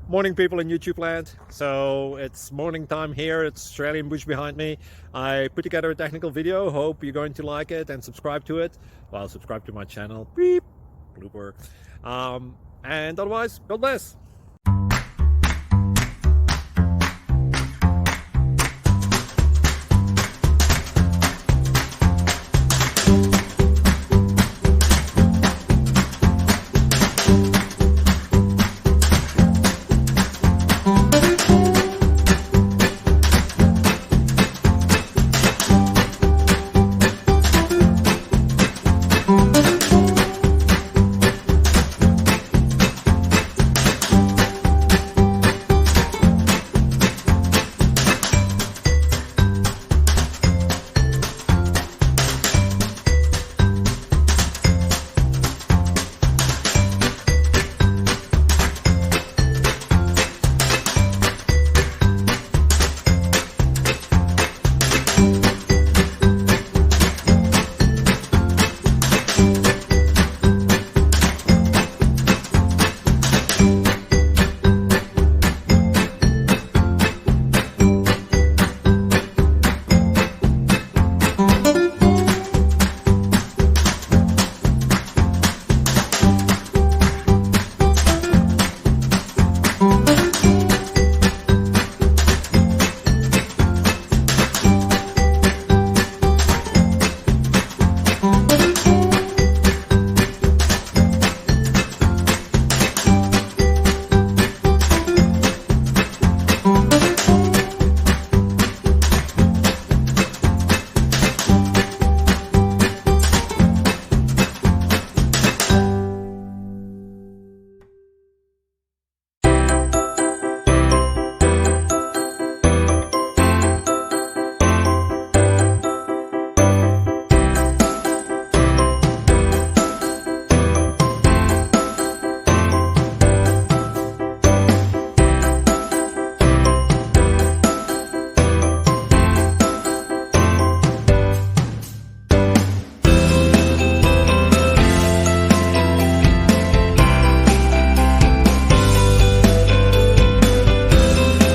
Morning, people in YouTube land. So it's morning time here. It's Australian bush behind me. I put together a technical video. Hope you're going to like it and subscribe to it. Well, subscribe to my channel. Beep. Blooper. And otherwise, God bless.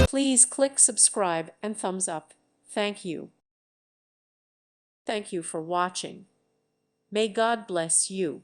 Please click subscribe and thumbs up. Thank you. Thank you for watching. May God bless you.